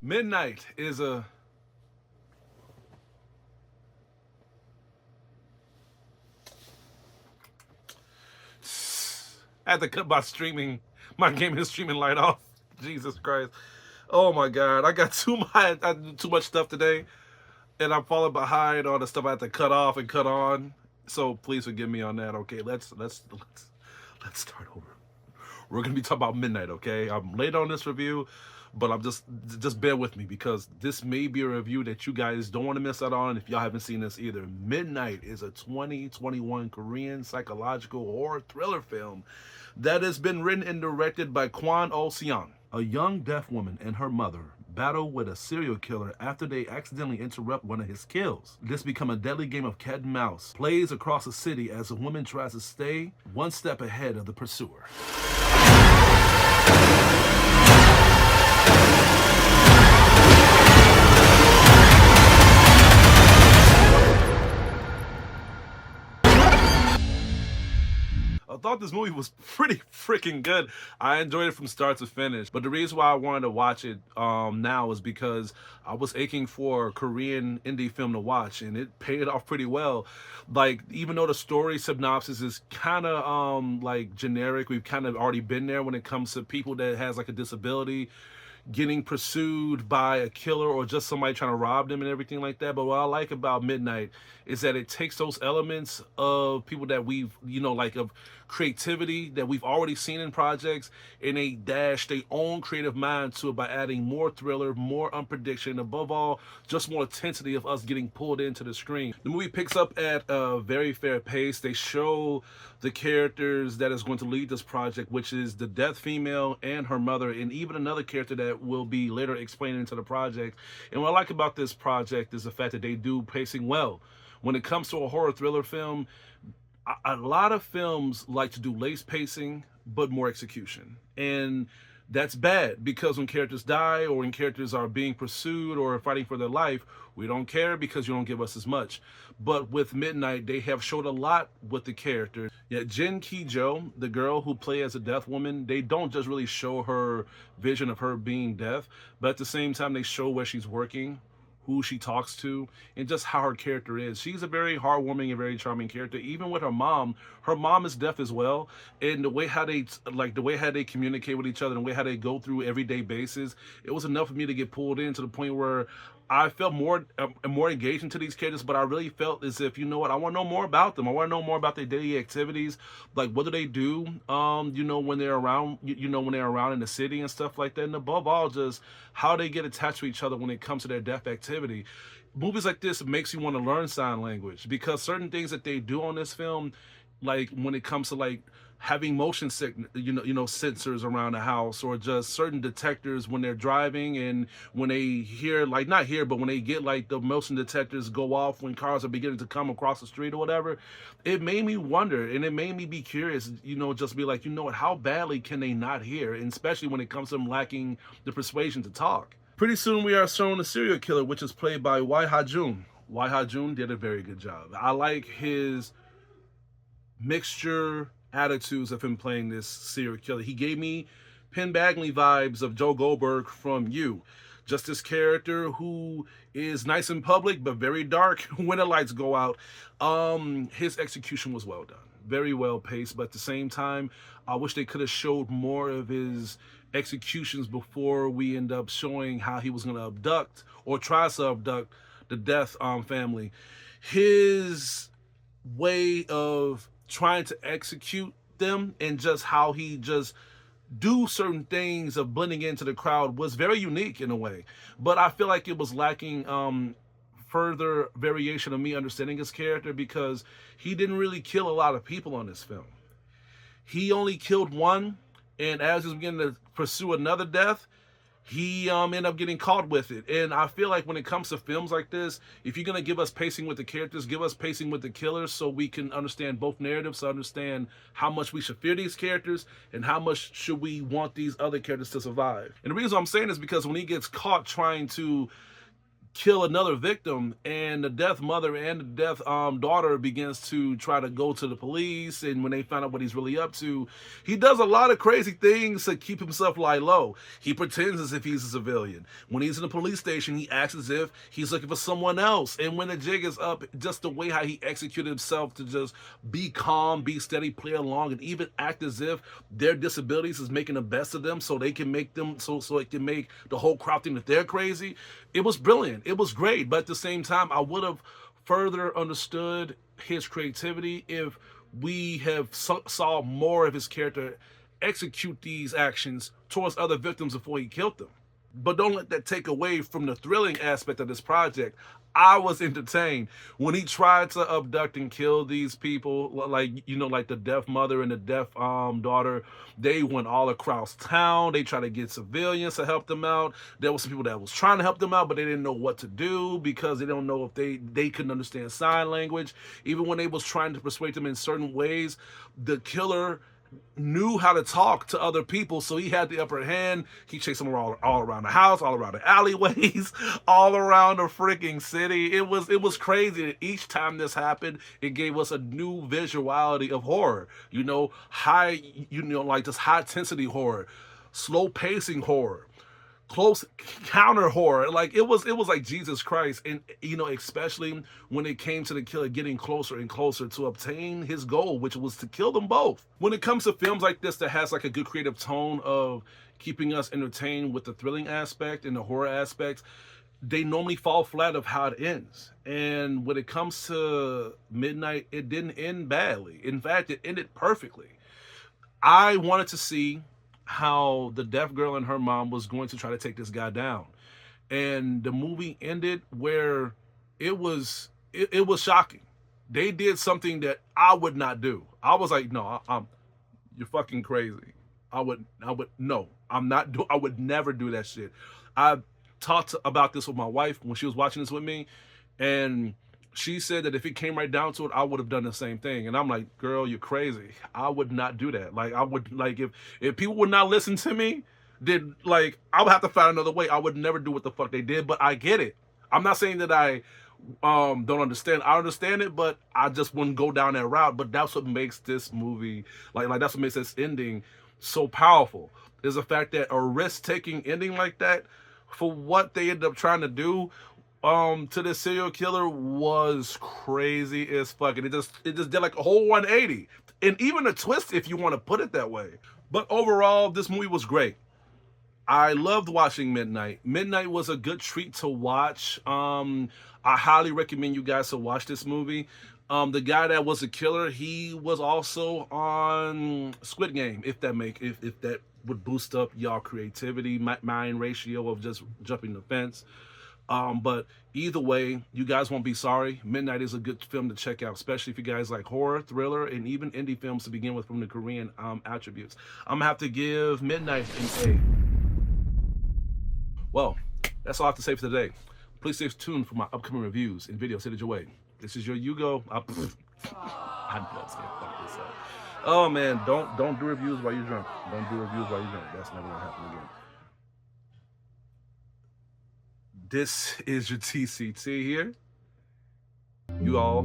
Midnight is a I had to cut my gaming streaming light off. Jesus Christ. Oh my God. I got too much stuff today, and I'm falling behind on the stuff I had to cut off and cut on. So please forgive me on that. Okay, let's start over. We're gonna be talking about Midnight, okay? I'm late on this review, but I'm just bear with me because this may be a review that you guys don't want to miss out on if y'all haven't seen this either. Midnight is a 2021 Korean psychological horror thriller film that has been written and directed by Kwon Oh-seong. A young deaf woman and her mother battle with a serial killer after they accidentally interrupt one of his kills. This becomes a deadly game of cat and mouse, plays across the city as a woman tries to stay one step ahead of the pursuer. I thought this movie was pretty freaking good. I enjoyed it from start to finish. But the reason why I wanted to watch it now is because I was aching for a Korean indie film to watch, and it paid off pretty well. Like, even though the story synopsis is kind of like generic, we've kind of already been there when it comes to people that has like a disability getting pursued by a killer or just somebody trying to rob them and everything like that. But what I like about Midnight is that it takes those elements of people that we've, like of creativity that we've already seen in projects, and they dash their own creative mind to it by adding more thriller, more unprediction, above all, just more intensity of us getting pulled into the screen. The movie picks up at a very fair pace. They show the characters that is going to lead this project, which is the deaf female and her mother, and even another character that will be later explained into the project. And what I like about this project is the fact that they do pacing well. When it comes to a horror thriller film, a lot of films like to do lace pacing, but more execution. And that's bad because when characters die or when characters are being pursued or fighting for their life, we don't care because you don't give us as much. But with Midnight, they have showed a lot with the characters. Yet Jin Ki-jo, the girl who plays as a deaf woman, they don't just really show her vision of her being deaf, but at the same time they show where she's working, who she talks to, and just how her character is. She's a very heartwarming and very charming character. Even with her mom is deaf as well, and the way how they communicate with each other, and the way how they go through everyday basis, it was enough for me to get pulled in to the point where I felt more engaged into these characters, but I really felt as if, I want to know more about them. I want to know more about their daily activities. Like, what do they do, when they're around, when they're around in the city and stuff like that. And above all, just how they get attached to each other when it comes to their deaf activity. Movies like this makes you want to learn sign language because certain things that they do on this film, like when it comes to like having motion sensors around the house, or just certain detectors when they're driving, and when they hear, like, not hear, but when they get like the motion detectors go off when cars are beginning to come across the street or whatever, it made me wonder, and it made me be curious, just be like, how badly can they not hear, and especially when it comes to them lacking the persuasion to talk. Pretty soon we are shown a serial killer, which is played by Wai Ha-jun. Wai Ha-jun did a very good job. I like his mixture attitudes of him playing this serial killer. He gave me Penn Badgley vibes of Joe Goldberg from You. Just this character who is nice in public but very dark when the lights go out. His execution was well done, very well paced, but at the same time, I wish they could have showed more of his executions before we end up showing how he was going to abduct or try to abduct the death family. His way of trying to execute them and just how he just do certain things of blending into the crowd was very unique in a way, but I feel like it was lacking further variation of me understanding his character, because he didn't really kill a lot of people on this film. He only killed one, and as he was beginning to pursue another death, he ended up getting caught with it. And I feel like when it comes to films like this, if you're gonna give us pacing with the characters, give us pacing with the killers, so we can understand both narratives, to understand how much we should fear these characters and how much should we want these other characters to survive. And the reason I'm saying is because when he gets caught trying to kill another victim, and the deaf mother and the deaf daughter begins to try to go to the police, and when they find out what he's really up to, he does a lot of crazy things to keep himself lie low. He pretends as if he's a civilian. When he's in the police station, he acts as if he's looking for someone else, and when the jig is up, just the way how he executed himself to just be calm, be steady, play along, and even act as if their disabilities is making the best of them, so they can make them so it can make the whole crowd think that they're crazy. It was brilliant. It was great, but at the same time, I would have further understood his creativity if we have saw more of his character execute these actions towards other victims before he killed them. But don't let that take away from the thrilling aspect of this project. I was entertained when he tried to abduct and kill these people, like, you know, like the deaf mother and the deaf daughter. They went all across town. They tried to get civilians to help them out. There was some people that was trying to help them out, but they didn't know what to do because they don't know if they couldn't understand sign language. Even when they was trying to persuade them in certain ways, the killer knew how to talk to other people, so he had the upper hand. He chased them all around the house, all around the alleyways, all around the freaking city. It was crazy. Each time this happened, it gave us a new visuality of horror. You know, like this high intensity horror, slow pacing horror, close counter horror. Like it was like Jesus Christ. And you know, especially when it came to the killer getting closer and closer to obtain his goal, which was to kill them both. When it comes to films like this that has like a good creative tone of keeping us entertained with the thrilling aspect and the horror aspects, they normally fall flat of how it ends. And when it comes to Midnight, it didn't end badly. In fact, it ended perfectly. I wanted to see how the deaf girl and her mom was going to try to take this guy down. And the movie ended where it was shocking. They did something that I would not do. I was like, no, you're fucking crazy. I would no, I would never do that shit. I talked about this with my wife when she was watching this with me, and she said that if it came right down to it, I would have done the same thing. And I'm like, girl, you're crazy. I would not do that. Like, I would, like, if people would not listen to me, then, like, I would have to find another way. I would never do what the fuck they did, but I get it. I'm not saying that I don't understand. I understand it, but I just wouldn't go down that route. But that's what makes this movie, like that's what makes this ending so powerful, is the fact that a risk-taking ending like that for what they ended up trying to do to this serial killer was crazy as fuck. And it just did like a whole 180. And even a twist, if you want to put it that way. But overall, this movie was great. I loved watching Midnight. Midnight was a good treat to watch. I highly recommend you guys to watch this movie. The guy that was a killer, he was also on Squid Game, if that would boost up y'all creativity, mind ratio of just jumping the fence. But either way, you guys won't be sorry. Midnight is a good film to check out, especially if you guys like horror, thriller, and even indie films to begin with from the Korean attributes. I'm gonna have to give Midnight an A. Well, that's all I have to say for today. Please stay tuned for my upcoming reviews and videos headed your way. This is your Hugo. I'm just gonna fuck this up. Oh man, don't do reviews while you're drunk. Don't do reviews while you're drunk. That's never gonna happen again. This is your TCT here. You all